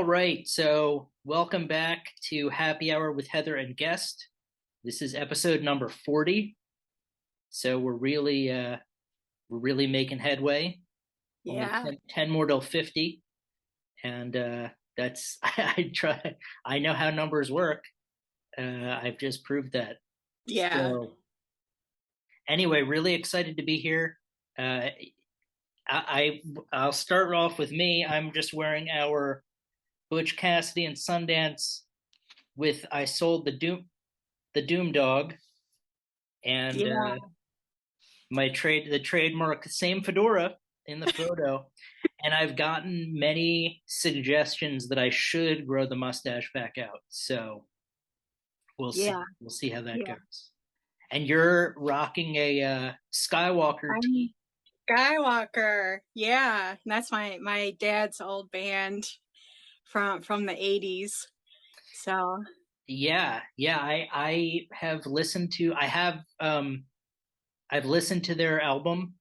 All right, so welcome back to Happy Hour with Heather and Guest. This is episode number 40. So we're really making headway. Only Yeah. 10 more till 50. And that's I try I know how numbers work. I've just proved that. Yeah. So anyway, really excited to be here. I'll start off with me. I'm just wearing our Butch Cassidy and Sundance with I sold the Doom Dog and Yeah. the trademark same fedora in the photo. And I've gotten many suggestions that I should grow the mustache back out. So we'll see. Yeah. We'll see how that Yeah. goes. And you're rocking a Skywalker I'm tee. Skywalker. Yeah. That's my dad's old band from the 80s. So, Yeah, yeah. I have listened to I've listened to their album.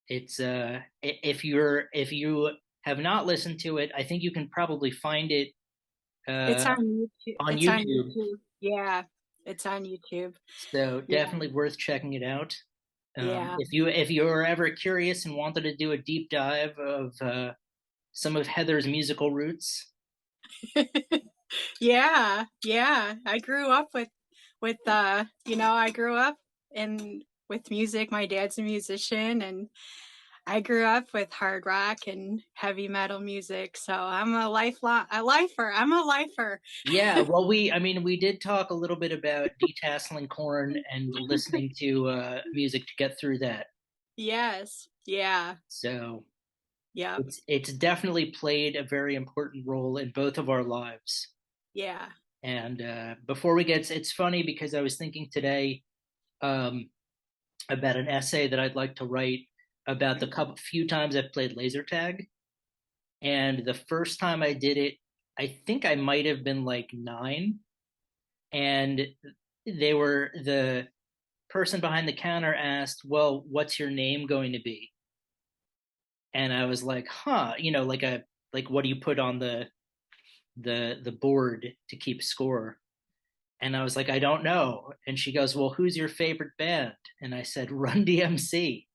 It's if you have not listened to it, I think you can probably find it it's uh on YouTube. on It's on YouTube. YouTube. Yeah. It's on YouTube. So Yeah. definitely worth checking it out. Yeah. If you are ever curious and wanted to do a deep dive of some of Heather's musical roots. Yeah. Yeah. I grew up I grew up in with music. My dad's a musician, and I grew up with hard rock and heavy metal music, so I'm a lifer. I'm a lifer. Yeah, well, we did talk a little bit about detasseling corn and listening to music to get through that. Yes. Yeah. So Yep. it's definitely played a very important role in both of our lives. Yeah. And before we get, it's funny because I was thinking today um, about an essay that I'd like to write about the few times I've played laser tag. And the first time I did it, I think I might have been like 9, and the person behind the counter asked, "Well, what's your name going to be?" And I was like, "Huh, like what do you put on the board to keep score?" And I was like, "I don't know." And she goes, "Well, who's your favorite band?" And I said, "Run DMC."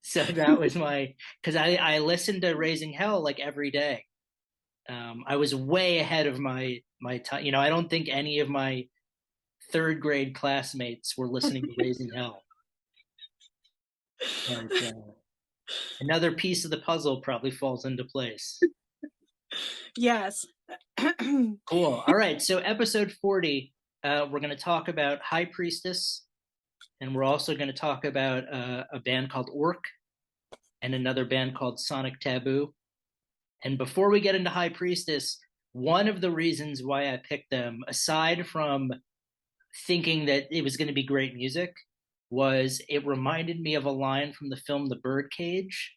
So that was because I listened to Raising Hell like every day. I was way ahead of my time. I don't think any of my third grade classmates were listening to Raising Hell. But another piece of the puzzle probably falls into place. Yes. Cool. All right. So episode 40, we're going to talk about High Priestess, and we're also going to talk about a band called Orc and another band called Sonic Tabboo. And before we get into High Priestess, one of the reasons why I picked them, aside from thinking that it was going to be great music, was it reminded me of a line from the film The Birdcage,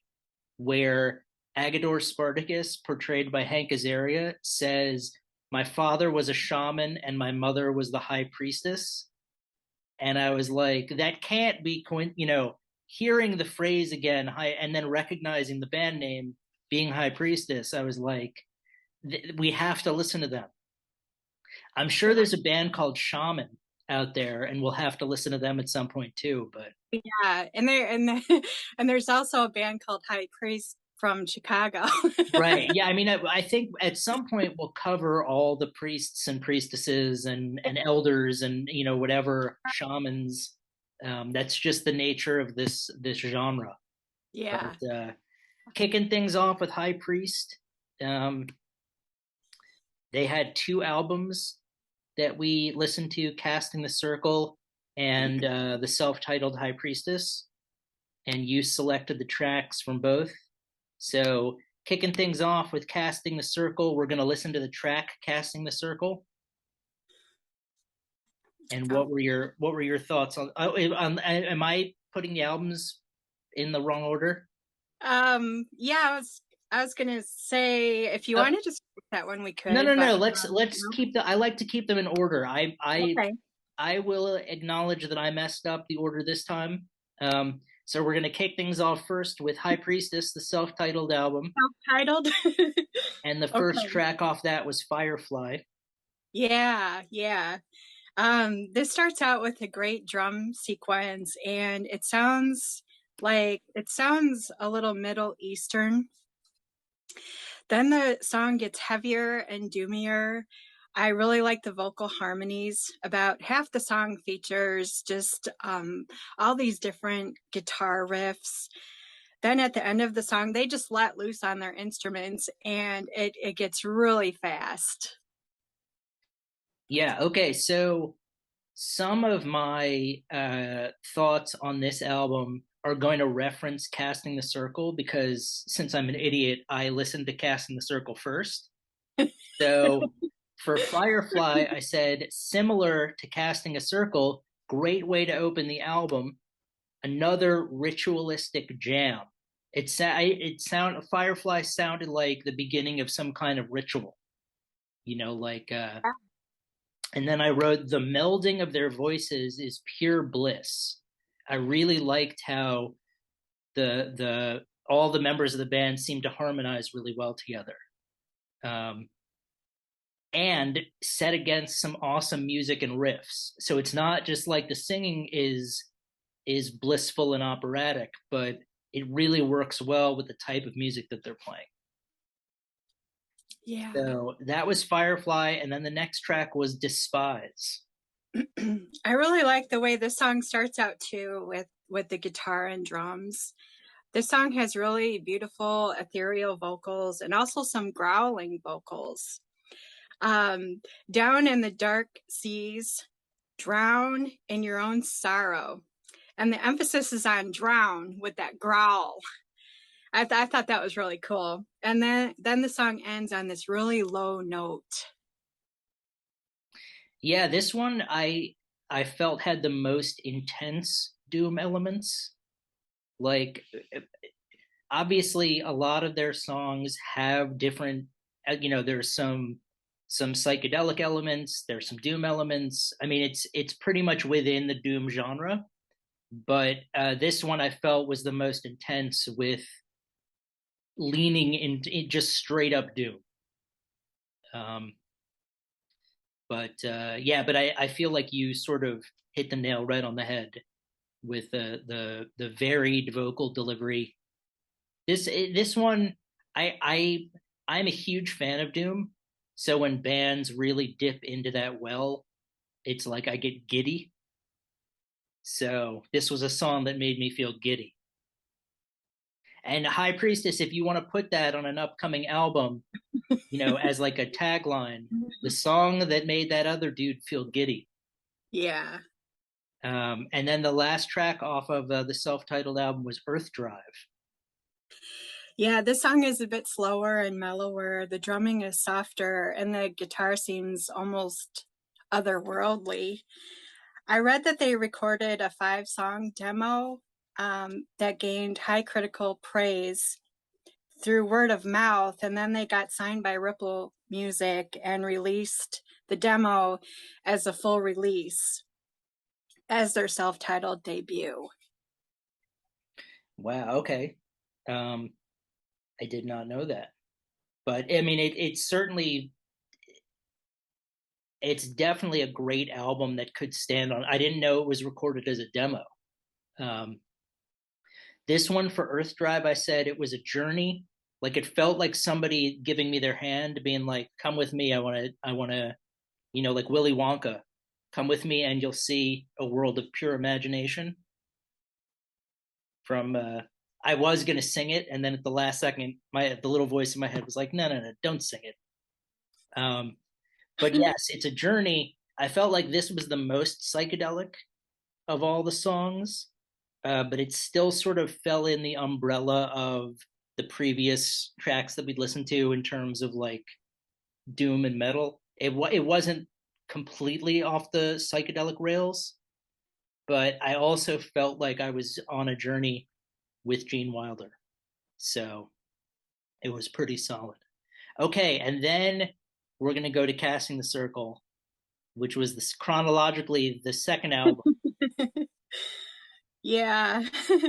where Agador Spartacus, portrayed by Hank Azaria, says, "My father was a shaman and my mother was the high priestess." And I was like, that can't be, hearing the phrase again, and then recognizing the band name being High Priestess, I was like, we have to listen to them. I'm sure there's a band called Shaman out there, and we'll have to listen to them at some point too. But Yeah, and there's also a band called High Priest from Chicago. right, yeah, I think at some point we'll cover all the priests and priestesses and elders and whatever shamans. That's just the nature of this genre. Yeah. But kicking things off with High Priest, um, they had 2 albums that we listened to, Casting the Circle and the self-titled High Priestess, and you selected the tracks from both. So kicking things off with Casting the Circle, we're going to listen to the track Casting the Circle. And Oh. what were your thoughts on, am I putting the albums in the wrong order? Yeah, I was gonna say if you Uh, wanted to skip that one, we no, could, no, but no. Let's keep I like to keep them in order. okay. I will acknowledge that I messed up the order this time. Um, So we're gonna kick things off first with High Priestess, the self-titled album, Self-titled. and the first Okay. track off that was Firefly. Yeah, yeah. This starts out with a great drum sequence, and it sounds a little Middle Eastern. Then the song gets heavier and doomier. I really like the vocal harmonies. About half the song features just all these different guitar riffs. Then at the end of the song, they just let loose on their instruments, and it gets really fast. Yeah, okay, so some of my thoughts on this album are going to reference Casting the Circle because since I'm an idiot, I listened to Casting the Circle first. So for Firefly, I said similar to Casting a Circle, great way to open the album, another ritualistic jam. Firefly sounded like the beginning of some kind of ritual, like and then I wrote the melding of their voices is pure bliss. I really liked how the all the members of the band seemed to harmonize really well together. Um, and set against some awesome music and riffs. So it's not just like the singing is blissful and operatic, but it really works well with the type of music that they're playing. Yeah. So that was Firefly, and then the next track was Despise. I really like the way this song starts out too with the guitar and drums. This song has really beautiful ethereal vocals and also some growling vocals. Um, Down in the dark seas, drown in your own sorrow. And the emphasis is on drown with that growl. I thought that was really cool. And then the song ends on this really low note. Yeah, this one I felt had the most intense doom elements. Like obviously a lot of their songs have different there's some psychedelic elements, there's some doom elements. I mean it's pretty much within the doom genre, but this one I felt was the most intense with leaning in just straight up doom. um but I feel like you sort of hit the nail right on the head with the varied vocal delivery. This one, I'm a huge fan of Doom. So when bands really dip into that well, it's like I get giddy. So this was a song that made me feel giddy. And High Priestess, if you want to put that on an upcoming album, as like a tagline, the song that made that other dude feel giddy. Yeah. And then the last track off of the self-titled album was Earth Drive. Yeah, this song is a bit slower and mellower. The drumming is softer, and the guitar seems almost otherworldly. I read that they recorded a 5-song demo that gained high critical praise through word of mouth, and then they got signed by Ripple Music and released the demo as a full release as their self-titled debut. Wow, okay. Um, I did not know that. But I mean it's definitely a great album that could stand on. I didn't know it was recorded as a demo. Um, this one for Earth Drive, I said it was a journey. Like it felt like somebody giving me their hand, being like, "Come with me. I want to, like Willy Wonka, come with me, and you'll see a world of pure imagination." From I was gonna sing it, and then at the last second, the little voice in my head was like, "No, no, no, don't sing it." Um, but yes, it's a journey. I felt like this was the most psychedelic of all the songs, but it still sort of fell in the umbrella of the previous tracks that we'd listened to in terms of like doom and metal. It wasn't completely off the psychedelic rails, but I also felt like I was on a journey with Gene Wilder, so it was pretty solid. Okay, and then we're gonna go to Casting the Circle, which was chronologically the second album. Yeah.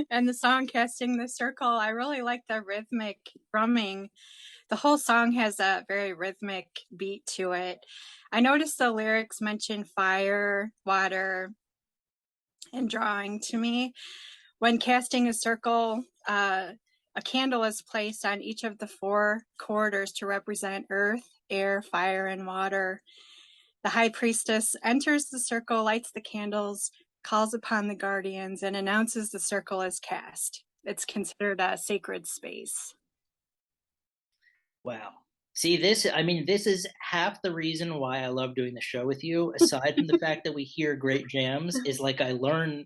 And the song Casting the Circle, I really like the rhythmic drumming. The whole song has a very rhythmic beat to it. I noticed the lyrics mention fire, water, and drawing to me. When casting a circle, a candle is placed on each of the four corridors to represent earth, air, fire, and water. The High Priestess enters the circle, lights the candles, calls upon the guardians, and announces the circle is cast. It's considered a sacred space. Wow. See, this is half the reason why I love doing the show with you, aside from the fact that we hear great jams, is like I learn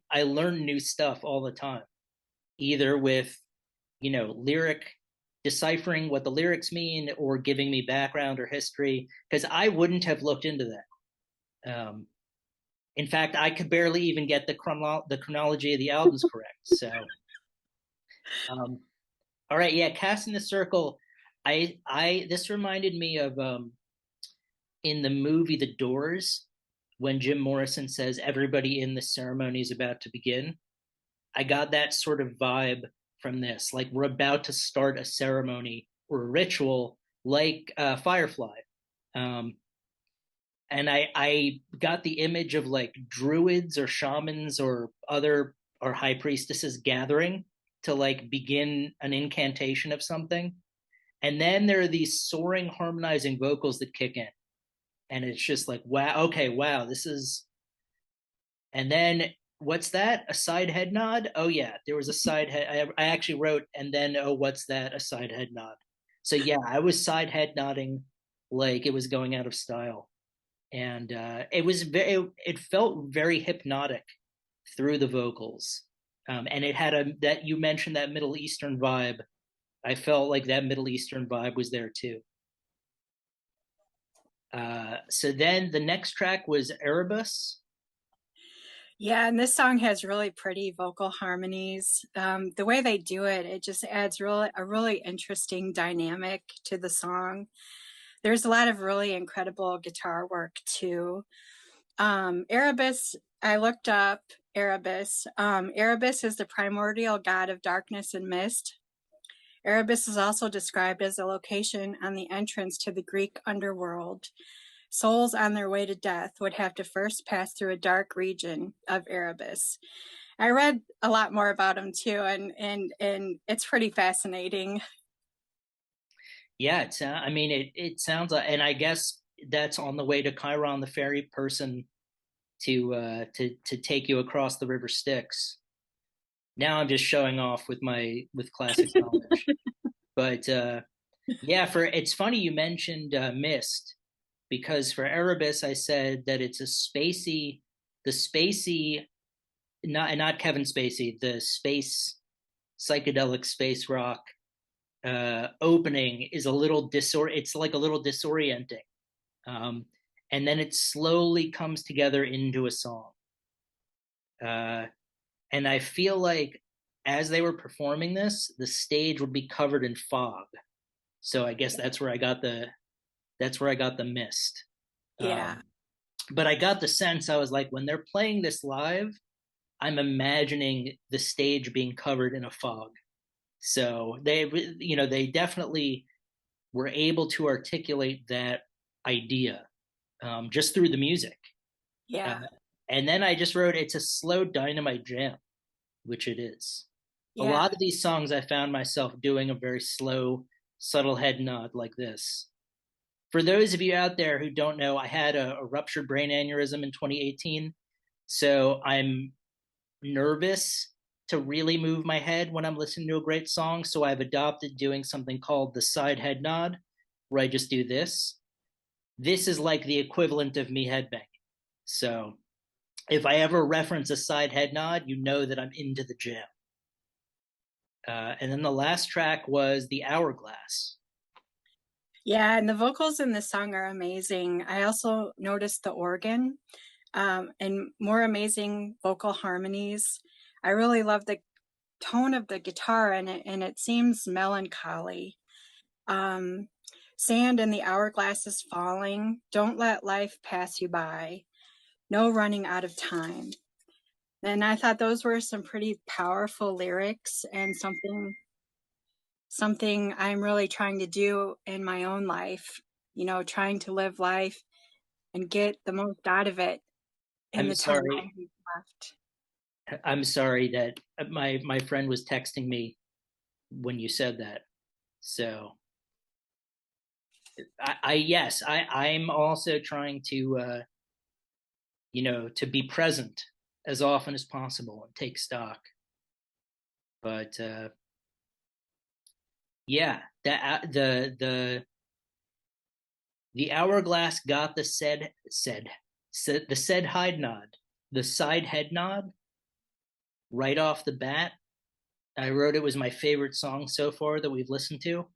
new stuff all the time. Either with, lyric deciphering what the lyrics mean or giving me background or history, because I wouldn't have looked into that. In fact, I could barely even get the chronology of the albums correct. So, um, all right, yeah, Casting the Circle. I this reminded me of in the movie The Doors when Jim Morrison says everybody in the ceremony is about to begin. I got that sort of vibe from this. Like we're about to start a ceremony or a ritual like Firefly. Um, and I got the image of like druids or shamans or other or high priestesses gathering to like begin an incantation of something. And then there are these soaring harmonizing vocals that kick in. And it's just like, wow, okay, wow, this is. And then what's that? A side head nod? Oh yeah, there was a side head. I actually wrote, and then oh, what's that? A side head nod. So yeah, I was side head nodding like it was going out of style, and it felt very hypnotic through the vocals, and it had a that you mentioned that Middle Eastern vibe. I felt like that Middle Eastern vibe was there too. So then the next track was Erebus. Yeah, and this song has really pretty vocal harmonies. The way they do it, it just adds a really interesting dynamic to the song. There's a lot of really incredible guitar work too. Erebus, I looked up Erebus. Erebus is the primordial god of darkness and mist. Erebus is also described as a location on the entrance to the Greek underworld. Souls on their way to death would have to first pass through a dark region of Erebus. I read a lot more about him too, and it's pretty fascinating. Yeah, I mean, it sounds like, and I guess that's on the way to Chiron, the fairy person, to take you across the river Styx. Now I'm just showing off with classic knowledge, but yeah, for it's funny you mentioned Mist because for Erebus I said that it's the spacey, not Kevin Spacey, the space psychedelic space rock opening is a little it's like a little disorienting, um, and then it slowly comes together into a song. Uh, and I feel like as they were performing this, the stage would be covered in fog. So I guess that's where I got the mist. Yeah, But I got the sense I was like when they're playing this live, I'm imagining the stage being covered in a fog. So they definitely were able to articulate that idea just through the music. Uh, yeah, and then I just wrote, it's a slow dynamite jam, which it is. A yeah. lot of these songs, I found myself doing a very slow, subtle head nod like this. For those of you out there who don't know, I had a ruptured brain aneurysm in 2018. So I'm nervous to really move my head when I'm listening to a great song. So I've adopted doing something called the side head nod, where I just do this. This is like the equivalent of me headbanging. So if I ever reference a side head nod, you know that I'm into the jam. And then the last track was The Hourglass. Yeah, and the vocals in this song are amazing. I also noticed the organ and more amazing vocal harmonies. I really love the tone of the guitar and it seems melancholy. Um, Sand in the hourglass is falling. Don't let life pass you by. No running out of time. And I thought those were some pretty powerful lyrics and something I'm really trying to do in my own life, trying to live life and get the most out of it in I'm the time I sorry. have left. I'm sorry that my friend was texting me when you said that. So I'm also trying to to be present as often as possible and take stock. But yeah, the hourglass got the said hide nod, the side head nod right off the bat. I wrote it was my favorite song so far that we've listened to.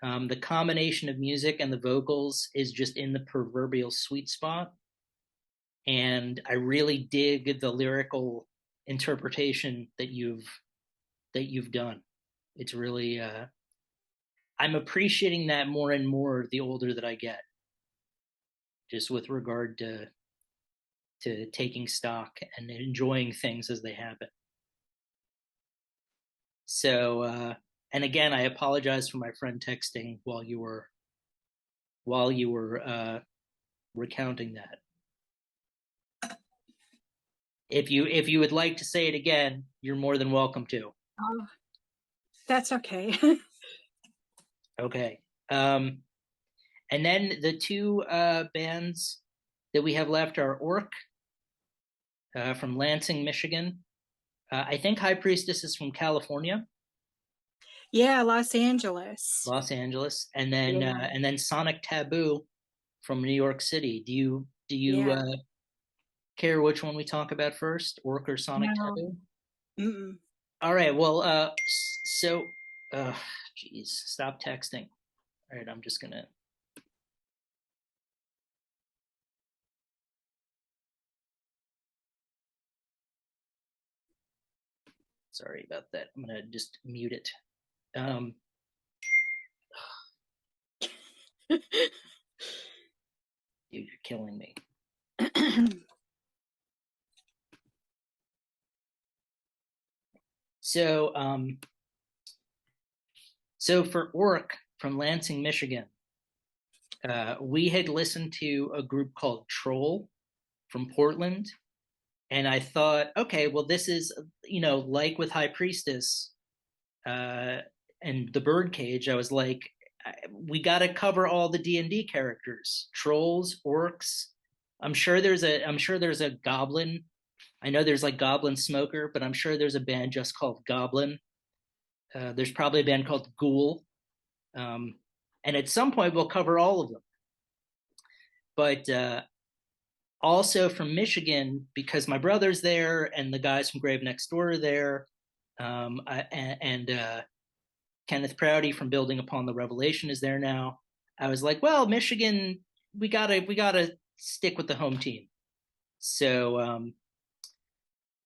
The combination of music and the vocals is just in the proverbial sweet spot, and I really dig the lyrical interpretation that you've done. It's really I'm appreciating that more and more the older that I get, just with regard to taking stock and enjoying things as they happen. So and again, I apologize for my friend texting while you were recounting that. If you would like to say it again, you're more than welcome to. Oh, that's okay. Okay. And then the two bands that we have left are Orc from Lansing, Michigan. I think High Priestess is from California, Yeah, Los Angeles. Los Angeles, Yeah, and then Sonic Tabboo from New York City. Do you yeah. care which one we talk about first, Orc or Sonic No. Tattoo? Mm-mm. All right. Well, so, uh, geez, stop texting. All right, I'm just gonna. Sorry about that. I'm gonna just mute it. Um, Dude, you're killing me. So, so for Orc from Lansing, Michigan, we had listened to a group called Troll from Portland, and I thought, okay, well, this is like with High Priestess uh, and the Birdcage. I was like, we got to cover all the D&D characters, trolls, orcs. I'm sure there's a goblin. I know there's like Goblin Smoker, but I'm sure there's a band just called Goblin. There's probably a band called Ghoul. Um, and at some point we'll cover all of them. But also from Michigan, because my brother's there and the guys from Grave Next Door are there, and Kenneth Prouty from Building Upon the Revelation is there now. I was like, well, Michigan, we gotta stick with the home team. So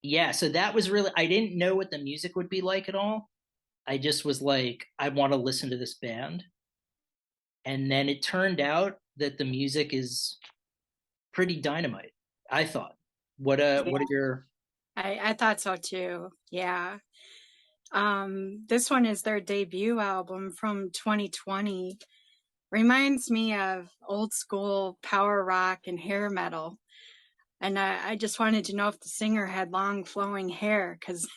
yeah, so that was really, I didn't know what the music would be like at all. I just was like, I want to listen to this band. And then it turned out that the music is pretty dynamite, I thought. Yeah, What are your I thought so too. Yeah. This one is their debut album from 2020. Reminds me of old school power rock and hair metal. And I just wanted to know if the singer had long flowing hair because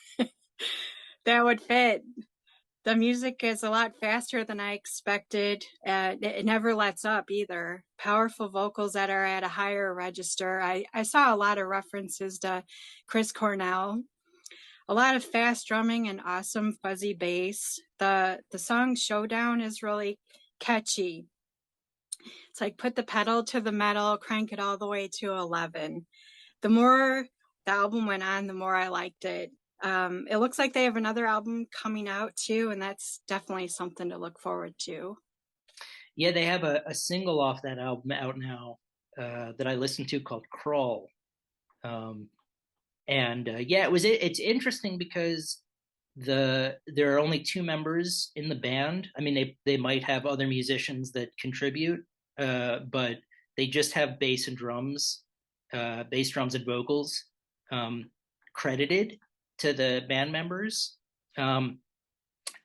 that would fit. The music is a lot faster than I expected. It never lets up either. Powerful vocals that are at a higher register. I saw a lot of references to Chris Cornell. A lot of fast drumming and awesome fuzzy bass. The song Showdown is really catchy. It's like put the pedal to the metal, crank it all the way to 11. The more the album went on, the more I liked it. It looks like they have another album coming out too, and that's definitely something to look forward to. Yeah, they have a single off that album out now that I listened to called Crawl. Um, and yeah, it's interesting because there are only two members in the band. I mean, they might have other musicians that contribute, but they just have bass drums and vocals. Um, credited to the band members. Um,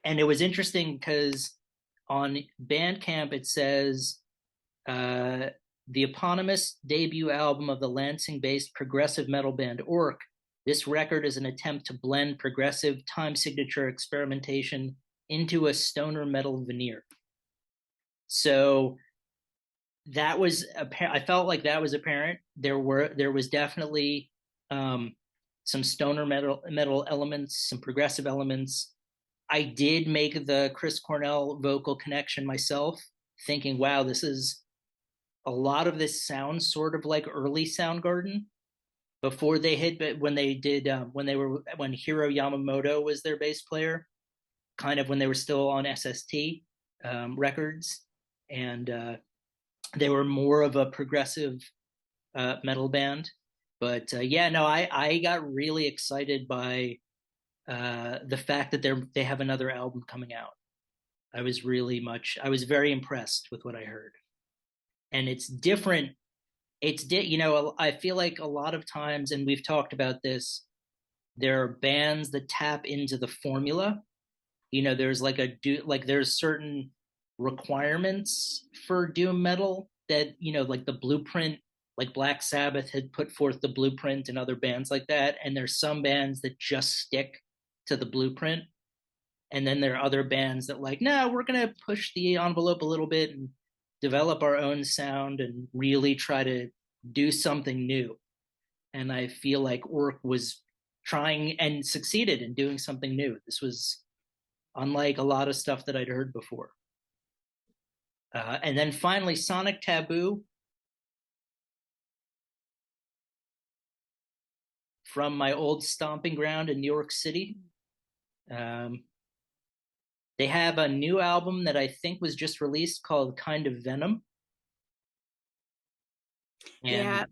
and it was interesting because on Bandcamp it says uh, the eponymous debut album of the Lansing-based progressive metal band Orc. This record is an attempt to blend progressive time signature experimentation into a stoner metal veneer. So that was I felt like that was apparent. There was definitely some stoner metal elements, some progressive elements. I did make the Chris Cornell vocal connection myself, thinking, wow, this is a lot of this sounds sort of like early Soundgarden before they hit, when they did when Hiro Yamamoto was their bass player, kind of when they were still on SST records, and they were more of a progressive metal band. But yeah, no, I got really excited by the fact that they have another album coming out. I was very impressed with what I heard, and it's different. I feel like a lot of times, and we've talked about this, there are bands that tap into the formula. There's there's certain requirements for doom metal that, like the blueprint, like Black Sabbath had put forth the blueprint and other bands like that. And there's some bands that just stick to the blueprint. And then there are other bands that like, no, we're going to push the envelope a little bit and develop our own sound and really try to do something new. And I feel like Orc was trying and succeeded in doing something new. This was unlike a lot of stuff that I'd heard before. And then finally, Sonic Tabboo, from my old stomping ground in New York City. They have a new album that I think was just released called Kind of Venom. And Yeah,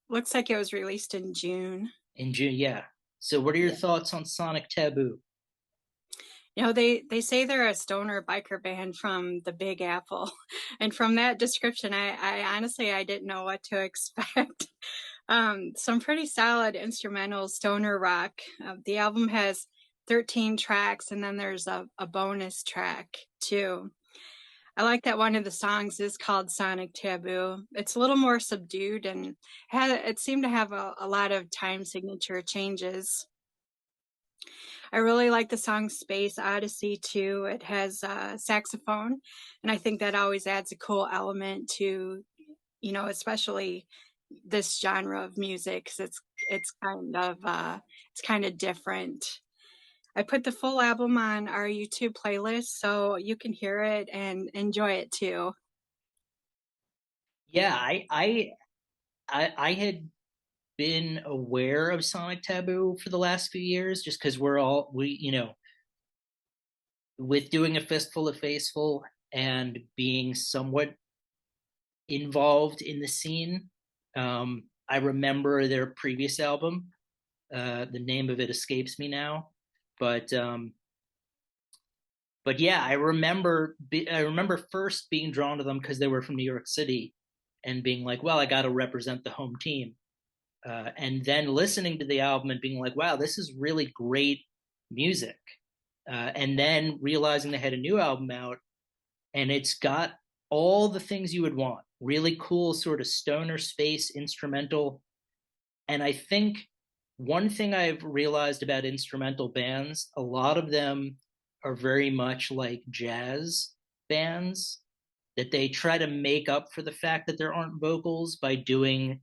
looks like it was released in June. In June, yeah. So what are your thoughts on Sonic Tabboo? They say they're a stoner biker band from the Big Apple. And from that description, I honestly, I didn't know what to expect. Some pretty solid instrumental stoner rock. The album has 13 tracks, and then there's a bonus track too. I like that one of the songs is called Sonic Tabboo. It's a little more subdued, and it seemed to have a lot of time signature changes. I really like the song Space Odyssey too. It has saxophone, and I think that always adds a cool element to, especially this genre of music, because it's kind of different. I put the full album on our YouTube playlist so you can hear it and enjoy it too. Yeah, I had been aware of Sonic Tabboo for the last few years, just because with doing a fistful of Faithful and being somewhat involved in the scene. I remember their previous album. The name of it escapes me now, but yeah, I remember first being drawn to them because they were from New York City, and being like, well, I got to represent the home team. And then listening to the album and being like, wow, this is really great music. And then realizing they had a new album out, and it's got all the things you would want. Really cool sort of stoner space instrumental. And I think one thing I've realized about instrumental bands, a lot of them are very much like jazz bands, that they try to make up for the fact that there aren't vocals by doing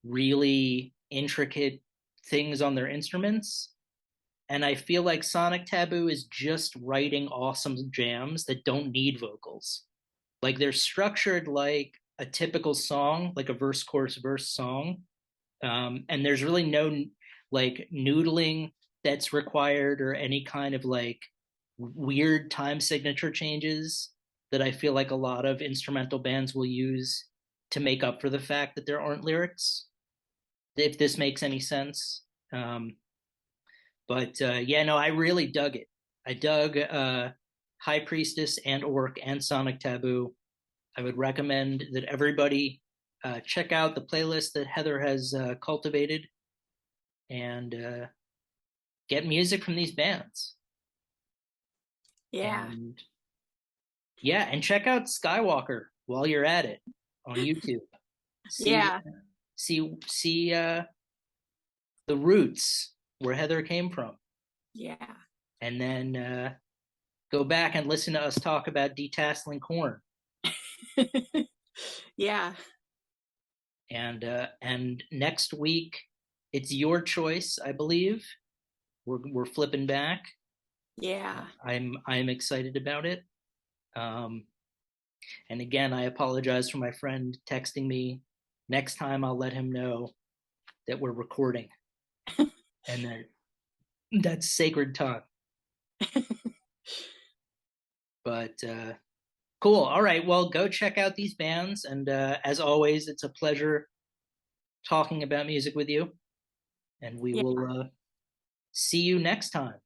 really intricate things on their instruments. And I feel like Sonic Tabboo is just writing awesome jams that don't need vocals. Like they're structured like a typical song, like a verse, chorus, verse song. And there's really no like noodling that's required, or any kind of like weird time signature changes that I feel like a lot of instrumental bands will use to make up for the fact that there aren't lyrics, if this makes any sense. But yeah, no, I really dug it. I dug High Priestess and Orc and Sonic Tabboo. I would recommend that everybody check out the playlist that Heather has cultivated. And get music from these bands. Yeah. And yeah, and check out Skywalker while you're at it on YouTube. See Yeah. see the roots where Heather came from. Yeah. And then go back and listen to us talk about detasseling corn. Yeah. And next week it's your choice, I believe. We're flipping back. Yeah. I'm excited about it. And again, I apologize for my friend texting me. Next time, I'll let him know that we're recording and that's sacred time. But cool. All right. Well, go check out these bands. And as always, it's a pleasure talking about music with you. And we Yeah. will see you next time.